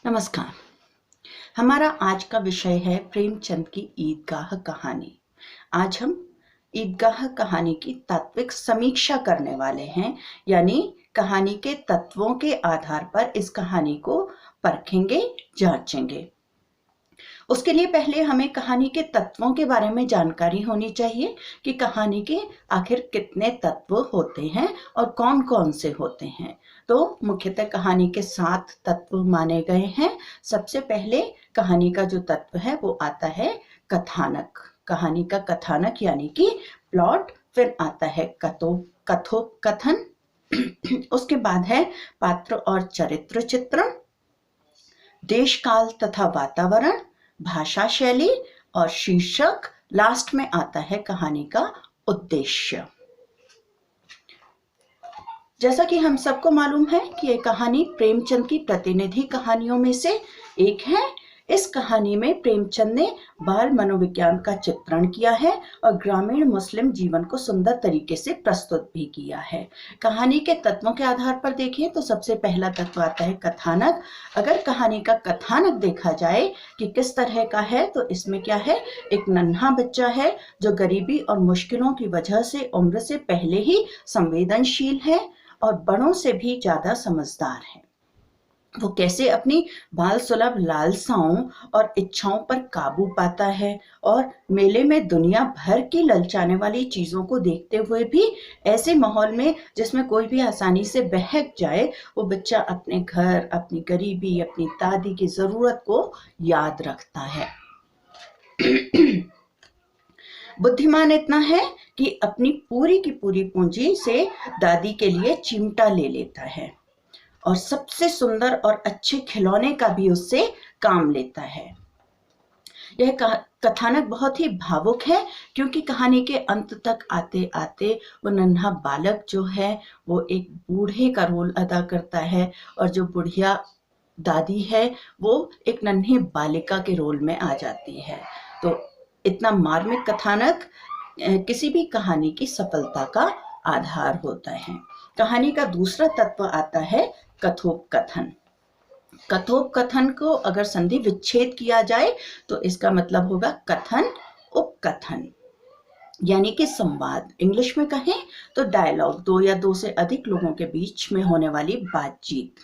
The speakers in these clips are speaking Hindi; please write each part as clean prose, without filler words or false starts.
नमस्कार। हमारा आज का विषय है प्रेमचंद की ईदगाह कहानी। आज हम ईदगाह कहानी की तात्विक समीक्षा करने वाले हैं, यानी कहानी के तत्वों के आधार पर इस कहानी को परखेंगे, जांचेंगे। उसके लिए पहले हमें कहानी के तत्वों के बारे में जानकारी होनी चाहिए कि कहानी के आखिर कितने तत्व होते हैं और कौन कौन से होते हैं। तो मुख्यतः कहानी के 7 तत्व माने गए हैं। सबसे पहले कहानी का जो तत्व है वो आता है कथानक। कहानी का कथानक यानी कि प्लॉट। फिर आता है कथोपकथन। उसके बाद है पात्र और चरित्र चित्रण, देश काल तथा वातावरण, भाषा शैली और शीर्षक। लास्ट में आता है कहानी का उद्देश्य। जैसा कि हम सबको मालूम है कि यह कहानी प्रेमचंद की प्रतिनिधि कहानियों में से एक है। इस कहानी में प्रेमचंद ने बाल मनोविज्ञान का चित्रण किया है और ग्रामीण मुस्लिम जीवन को सुंदर तरीके से प्रस्तुत भी किया है। कहानी के तत्वों के आधार पर देखें तो सबसे पहला तत्व आता है कथानक। अगर कहानी का कथानक देखा जाए कि किस तरह का है, तो इसमें क्या है, एक नन्हा बच्चा है जो गरीबी और मुश्किलों की वजह से उम्र से पहले ही संवेदनशील है और बड़ों से भी ज्यादा समझदार है। वो कैसे अपनी बाल सुलभ लालसाओं और इच्छाओं पर काबू पाता है और मेले में दुनिया भर की ललचाने वाली चीजों को देखते हुए भी ऐसे माहौल में जिसमें कोई भी आसानी से बहक जाए, वो बच्चा अपने घर, अपनी गरीबी, अपनी दादी की जरूरत को याद रखता है। बुद्धिमान इतना है कि अपनी पूरी की पूरी पूंजी से दादी के लिए चिमटा ले लेता है और सबसे सुंदर और अच्छे खिलौने का भी उससे काम लेता है। यह कथानक बहुत ही भावुक है क्योंकि कहानी के अंत तक आते आते वो नन्हा बालक जो है वो एक बूढ़े का रोल अदा करता है और जो बुढ़िया दादी है वो एक नन्ही बालिका के रोल में आ जाती है। तो इतना मार्मिक कथानक किसी भी कहानी की सफलता का आधार होता है। कहानी का दूसरा तत्व आता है कथोपकथन। कथोपकथन को अगर संधि विच्छेद किया जाए तो इसका मतलब होगा कथन उपकथन, यानी कि संवाद। इंग्लिश में कहें तो डायलॉग, 2 या 2 से अधिक लोगों के बीच में होने वाली बातचीत।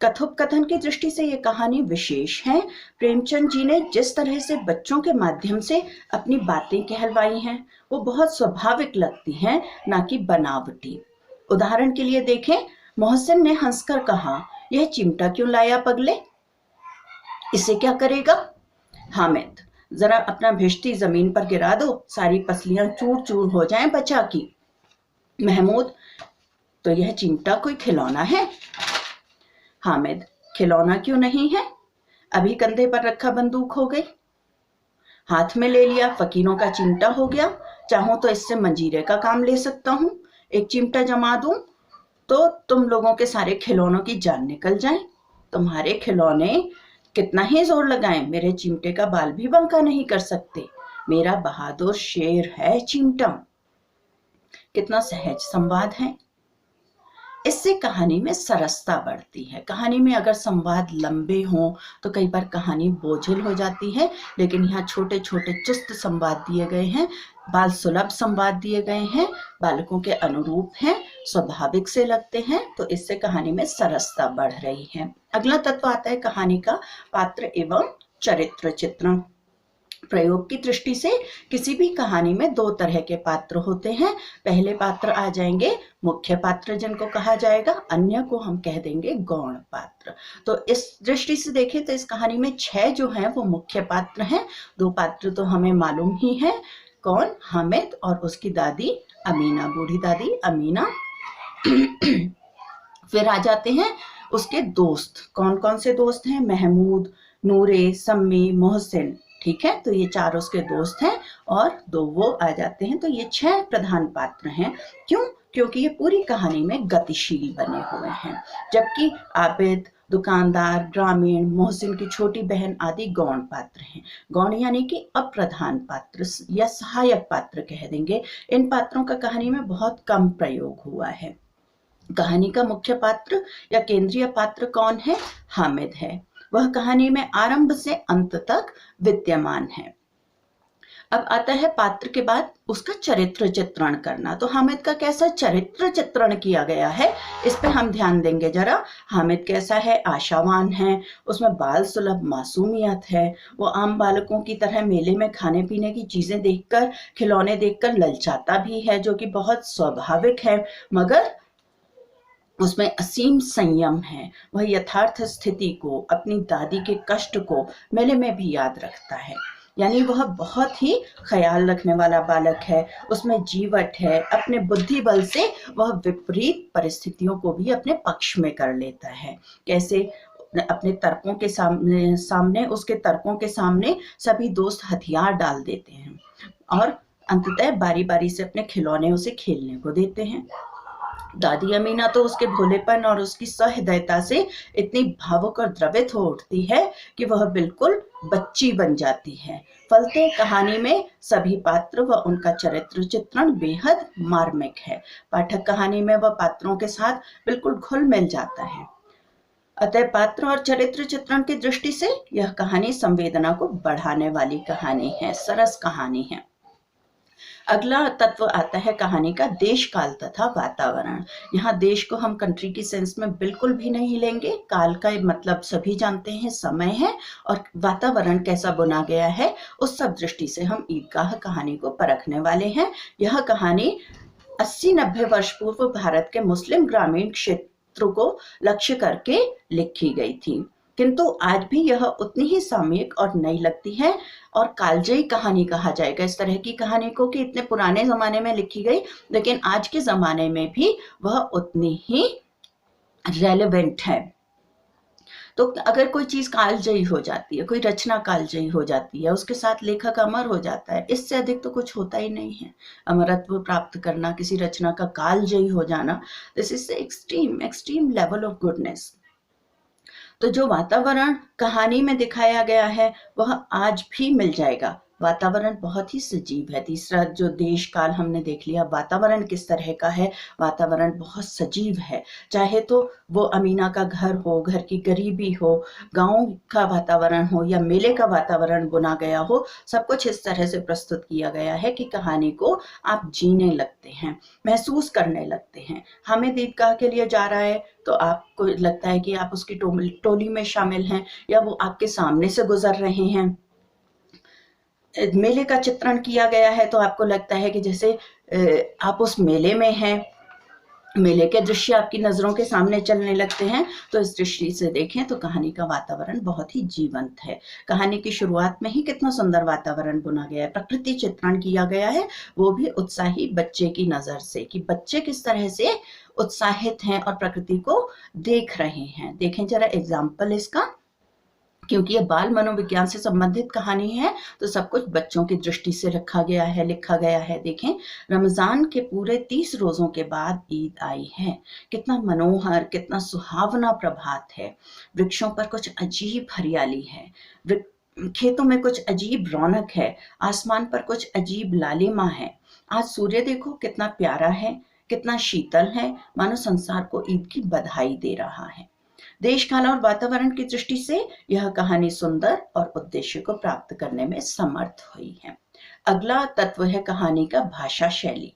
कथोपकथन की दृष्टि से यह कहानी विशेष है। प्रेमचंद जी ने जिस तरह से बच्चों के माध्यम से अपनी बातें कहलवाई हैं वो बहुत स्वाभाविक लगती हैं, ना कि बनावटी। उदाहरण के लिए देखें, मोहसिन ने हंसकर कहा, यह चिमटा क्यों लाया पगले, इसे क्या करेगा? हामिद, जरा अपना भिश्ती जमीन पर गिरा दो, सारी पसलियां चूर चूर हो जाएं बचा की। महमूद, तो यह चिमटा कोई खिलौना है? हामिद, खिलौना क्यों नहीं है, अभी कंधे पर रखा बंदूक हो गई, हाथ में ले लिया फकीरों का चिमटा हो गया, चाहूं तो इससे मंजीरे का काम ले सकता हूं, एक चिमटा जमा दूं तो तुम लोगों के सारे खिलौनों की जान निकल जाए। तुम्हारे खिलौने कितना ही जोर लगाएं, मेरे चिमटे का बाल भी बंका नहीं कर सकते। मेरा बहादुर शेर है चिमटा। कितना सहज संवाद है। इससे कहानी में सरसता बढ़ती है। कहानी में अगर संवाद लंबे हों तो कई बार कहानी बोझिल हो जाती है, लेकिन यहाँ छोटे छोटे चुस्त संवाद दिए गए हैं, बाल सुलभ संवाद दिए गए हैं, बालकों के अनुरूप हैं, स्वाभाविक से लगते हैं, तो इससे कहानी में सरसता बढ़ रही है। अगला तत्व आता है कहानी का पात्र एवं चरित्र चित्रण। प्रयोग की दृष्टि से किसी भी कहानी में 2 तरह के पात्र होते हैं। पहले पात्र आ जाएंगे मुख्य पात्र जिनको कहा जाएगा, अन्य को हम कह देंगे गौण पात्र। तो इस दृष्टि से देखें तो इस कहानी में 6 जो हैं वो मुख्य पात्र हैं। 2 पात्र तो हमें मालूम ही है, कौन, हामिद और उसकी दादी अमीना, बूढ़ी दादी अमीना। फिर आ जाते हैं उसके दोस्त। कौन कौन से दोस्त हैं? महमूद, नूरे, सम्मी, मोहसिन। ठीक है, तो ये 4 उसके दोस्त हैं और 2 वो आ जाते हैं। तो ये 6 प्रधान पात्र हैं। क्यों? क्योंकि ये पूरी कहानी में गतिशील बने हुए हैं, जबकि आबिद, दुकानदार, ग्रामीण, मोहसिन की छोटी बहन आदि गौण पात्र हैं। गौण यानी कि अप्रधान पात्र या सहायक पात्र कह देंगे। इन पात्रों का कहानी में बहुत कम प्रयोग हुआ है। कहानी का मुख्य पात्र या केंद्रीय पात्र कौन है? हामिद है। वह कहानी में आरंभ से अंत तक विद्यमान है। अब आता है पात्र के बाद उसका चरित्र चित्रण करना। तो हामिद का कैसा चरित्र चित्रण किया गया है, इस पे हम ध्यान देंगे जरा। हामिद कैसा है, आशावान है, उसमें बाल सुलभ मासूमियत है, वो आम बालकों की तरह मेले में खाने पीने की चीजें देखकर, खिलौने देखकर ललचाता भी है, जो कि बहुत स्वाभाविक है, मगर उसमें असीम संयम है। वह यथार्थ स्थिति को, अपनी दादी के कष्ट को मेले में भी याद रखता है। यानी वह बहुत ही ख्याल रखने वाला बालक है, उसमें जीवट है, अपने बुद्धि बल से वह विपरीत परिस्थितियों को भी अपने पक्ष में कर लेता है। कैसे? अपने तर्कों के सामने उसके तर्कों के सामने सभी दोस्त हथियार डाल देते हैं और अंततः बारी बारी से अपने खिलौने उसे खेलने को देते हैं। दादी अमीना तो उसके भोलेपन और उसकी सहृदयता से इतनी भावुक और द्रवित हो उठती है कि वह बिल्कुल बच्ची बन जाती है। फलते कहानी में सभी पात्र व उनका चरित्र चित्रण बेहद मार्मिक है। पाठक कहानी में वह पात्रों के साथ बिल्कुल घुल मिल जाता है। अतः पात्र और चरित्र चित्रण की दृष्टि से यह कहानी संवेदना को बढ़ाने वाली कहानी है, सरस कहानी है। अगला तत्व आता है कहानी का देश काल तथा वातावरण। यहाँ देश को हम कंट्री की सेंस में बिल्कुल भी नहीं लेंगे। काल का मतलब सभी जानते हैं, समय है, और वातावरण कैसा बुना गया है उस सब दृष्टि से हम ईदगाह कहानी को परखने वाले हैं। यह कहानी 80-90 वर्ष पूर्व भारत के मुस्लिम ग्रामीण क्षेत्र को लक्ष्य करके लिखी गई थी, किंतु आज भी यह उतनी ही सामयिक और नई लगती है और कालजयी कहानी कहा जाएगा इस तरह की कहानी को कि इतने पुराने जमाने में लिखी गई, लेकिन आज के जमाने में भी वह उतनी ही रेलेवेंट है। तो अगर कोई चीज कालजयी हो जाती है, कोई रचना कालजयी हो जाती है, उसके साथ लेखक अमर हो जाता है, इससे अधिक तो कुछ होता ही नहीं है। अमरत्व प्राप्त करना, किसी रचना का कालजयी हो जाना, this is extreme level of goodness. तो जो वातावरण कहानी में दिखाया गया है वह आज भी मिल जाएगा। वातावरण बहुत ही सजीव है। तीसरा जो देश काल हमने देख लिया, वातावरण किस तरह का है, वातावरण बहुत सजीव है। चाहे तो वो अमीना का घर हो, घर की गरीबी हो, गांव का वातावरण हो या मेले का वातावरण बुना गया हो, सब कुछ इस तरह से प्रस्तुत किया गया है कि कहानी को आप जीने लगते हैं, महसूस करने लगते हैं। हामिद ईदगाह के लिए जा रहा है तो आपको लगता है कि आप उसकी टोली में शामिल हैं या वो आपके सामने से गुजर रहे हैं। मेले का चित्रण किया गया है तो आपको लगता है कि जैसे आप उस मेले में हैं, मेले के दृश्य आपकी नजरों के सामने चलने लगते हैं। तो इस दृष्टि से देखें तो कहानी का वातावरण बहुत ही जीवंत है। कहानी की शुरुआत में ही कितना सुंदर वातावरण बुना गया है, प्रकृति चित्रण किया गया है, वो भी उत्साही बच्चे की नजर से, कि बच्चे किस तरह से उत्साहित हैं और प्रकृति को देख रहे हैं। देखें जरा एग्जाम्पल इसका, क्योंकि ये बाल मनोविज्ञान से संबंधित कहानी है तो सब कुछ बच्चों की दृष्टि से रखा गया है, लिखा गया है। देखें, रमजान के पूरे 30 रोजों के बाद ईद आई है। कितना मनोहर, कितना सुहावना प्रभात है। वृक्षों पर कुछ अजीब हरियाली है, खेतों में कुछ अजीब रौनक है, आसमान पर कुछ अजीब लालिमा है। आज सूर्य देखो कितना प्यारा है, कितना शीतल है, मानो संसार को ईद की बधाई दे रहा है। देश काल और वातावरण की दृष्टि से यह कहानी सुंदर और उद्देश्य को प्राप्त करने में समर्थ हुई है। अगला तत्व है कहानी का भाषा शैली।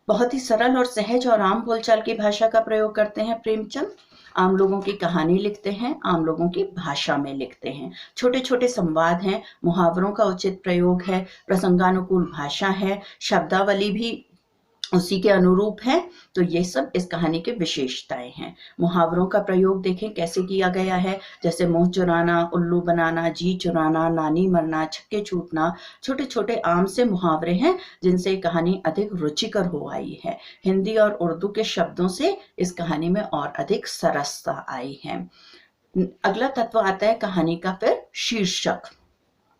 बहुत ही सरल और सहज और आम बोलचाल की भाषा का प्रयोग करते हैं प्रेमचंद। आम लोगों की कहानी लिखते हैं, आम लोगों की भाषा में लिखते हैं। छोटे छोटे संवाद हैं, मुहावरों का उचित प्रयोग है, प्रसंगानुकूल भाषा है, शब्दावली भी उसी के अनुरूप है। तो ये सब इस कहानी के विशेषताएं हैं। मुहावरों का प्रयोग देखें कैसे किया गया है, जैसे मुंह चुराना, उल्लू बनाना, जी चुराना, नानी मरना, छक्के छूटना, छोटे छोटे आम से मुहावरे हैं जिनसे कहानी अधिक रुचिकर हो आई है। हिंदी और उर्दू के शब्दों से इस कहानी में और अधिक सरसता आई है। अगला तत्व आता है कहानी का फिर शीर्षक।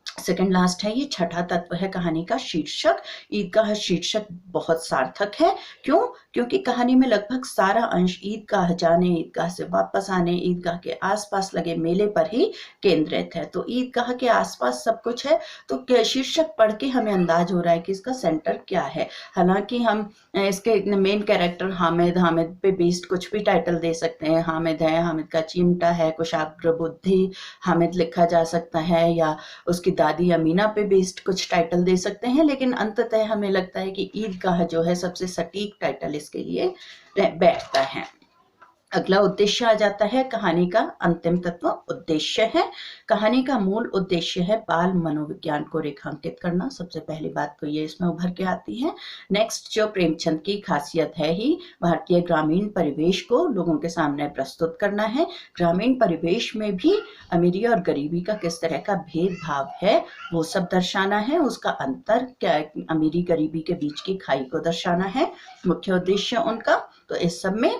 सेकंड लास्ट है, ये छठा तत्व है कहानी का शीर्षक। ईदगाह शीर्षक बहुत सार्थक है। क्यों? क्योंकि कहानी में लगभग सारा अंश ईदगाह जाने, ईदगाह से वापस आने, ईदगाह के आसपास लगे मेले पर ही केंद्रित है। तो ईदगाह के आसपास सब कुछ है। तो शीर्षक पढ़ के हमें अंदाज हो रहा है कि इसका सेंटर क्या है। हालांकि हम इसके मेन कैरेक्टर हामिद, हामिद पे बेस्ड कुछ भी टाइटल दे सकते हैं। हामिद है, हामिद का चिमटा है, कुशाग्र बुद्धि हामिद लिखा जा सकता है, या उसकी दादी अमीना पे बेस्ड कुछ टाइटल दे सकते हैं। लेकिन अंततः हमें लगता है कि ईदगाह जो है सबसे सटीक टाइटल इसके लिए बैठता है। अगला उद्देश्य आ जाता है कहानी का। अंतिम तत्व उद्देश्य है। कहानी का मूल उद्देश्य है बाल मनोविज्ञान को रेखांकित करना। सबसे पहली बात तो ये इसमें उभर के आती है। नेक्स्ट जो प्रेमचंद की खासियत है ही भारतीय ग्रामीण परिवेश को लोगों के सामने प्रस्तुत करना है। ग्रामीण परिवेश में भी अमीरी और गरीबी का किस तरह का भेदभाव है वो सब दर्शाना है। उसका अंतर क्या, अमीरी गरीबी के बीच की खाई को दर्शाना है मुख्य उद्देश्य उनका। तो इस सब में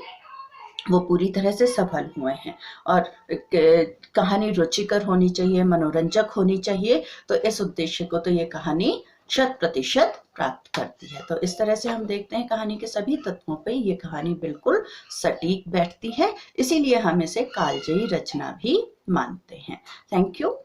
वो पूरी तरह से सफल हुए हैं। और कहानी रुचिकर होनी चाहिए, मनोरंजक होनी चाहिए। तो इस उद्देश्य को तो ये कहानी 100% प्राप्त करती है। तो इस तरह से हम देखते हैं कहानी के सभी तत्वों पे ये कहानी बिल्कुल सटीक बैठती है। इसीलिए हम इसे कालजयी रचना भी मानते हैं। Thank you.